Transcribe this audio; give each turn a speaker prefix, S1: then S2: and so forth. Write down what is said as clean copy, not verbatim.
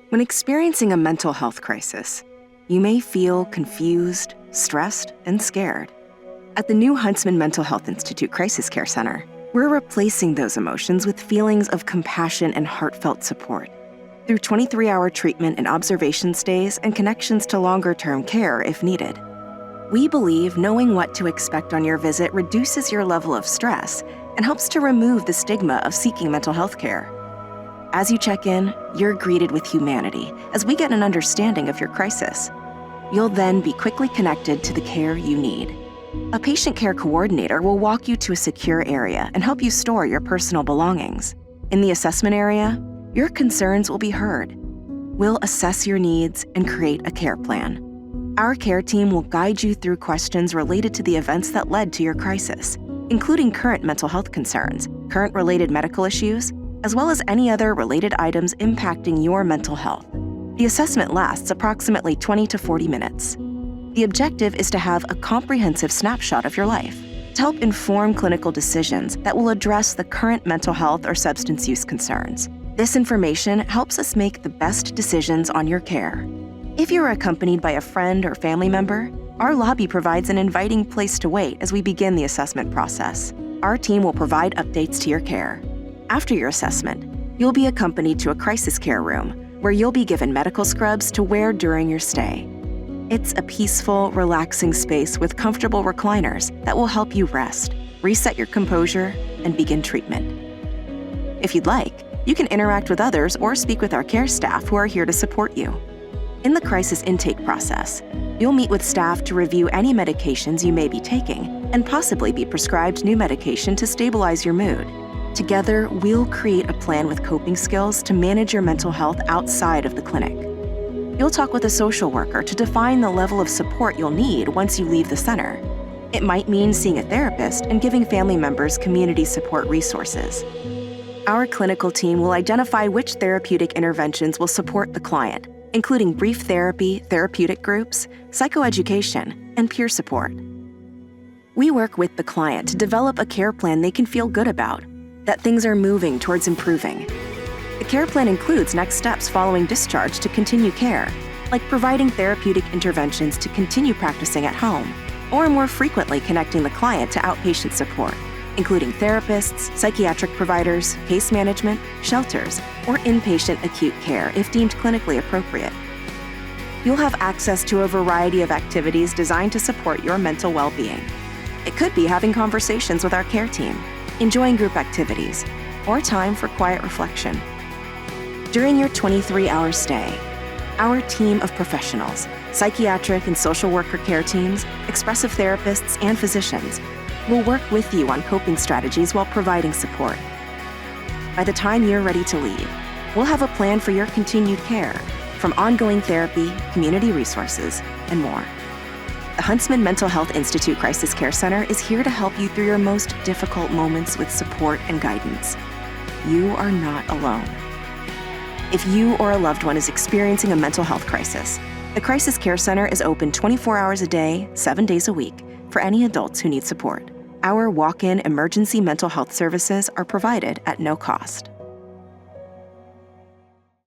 S1: When experiencing a mental health crisis, you may feel confused, stressed, and scared. At the new Huntsman Mental Health Institute Crisis Care Center, we're replacing those emotions with feelings of compassion and heartfelt support. Through 23-hour treatment and observation stays and connections to longer-term care if needed. We believe knowing what to expect on your visit reduces your level of stress and helps to remove the stigma of seeking mental health care. As you check in, you're greeted with humanity as we get an understanding of your crisis. You'll then be quickly connected to the care you need. A patient care coordinator will walk you to a secure area and help you store your personal belongings. In the assessment area, your concerns will be heard. We'll assess your needs and create a care plan. Our care team will guide you through questions related to the events that led to your crisis, including current mental health concerns, current related medical issues, as well as any other related items impacting your mental health. The assessment lasts approximately 20 to 40 minutes. The objective is to have a comprehensive snapshot of your life to help inform clinical decisions that will address the current mental health or substance use concerns. This information helps us make the best decisions on your care. If you're accompanied by a friend or family member, our lobby provides an inviting place to wait as we begin the assessment process. Our team will provide updates to your care. After your assessment, you'll be accompanied to a crisis care room where you'll be given medical scrubs to wear during your stay. It's a peaceful, relaxing space with comfortable recliners that will help you rest, reset your composure, and begin treatment. If you'd like, you can interact with others or speak with our care staff who are here to support you. In the crisis intake process, you'll meet with staff to review any medications you may be taking and possibly be prescribed new medication to stabilize your mood. Together, we'll create a plan with coping skills to manage your mental health outside of the clinic. You'll talk with a social worker to define the level of support you'll need once you leave the center. It might mean seeing a therapist and giving family members community support resources. Our clinical team will identify which therapeutic interventions will support the client, including brief therapy, therapeutic groups, psychoeducation, and peer support. We work with the client to develop a care plan they can feel good about, that things are moving towards improving. The care plan includes next steps following discharge to continue care, like providing therapeutic interventions to continue practicing at home, or more frequently connecting the client to outpatient support, including therapists, psychiatric providers, case management, shelters, or inpatient acute care if deemed clinically appropriate. You'll have access to a variety of activities designed to support your mental well-being. It could be having conversations with our care team, enjoying group activities, or time for quiet reflection. During your 23-hour stay, our team of professionals, psychiatric and social worker care teams, expressive therapists, and physicians will work with you on coping strategies while providing support. By the time you're ready to leave, we'll have a plan for your continued care, from ongoing therapy, community resources, and more. The Huntsman Mental Health Institute Crisis Care Center is here to help you through your most difficult moments with support and guidance. You are not alone. If you or a loved one is experiencing a mental health crisis, the Crisis Care Center is open 24 hours a day, 7 days a week, for any adults who need support. Our walk-in emergency mental health services are provided at no cost.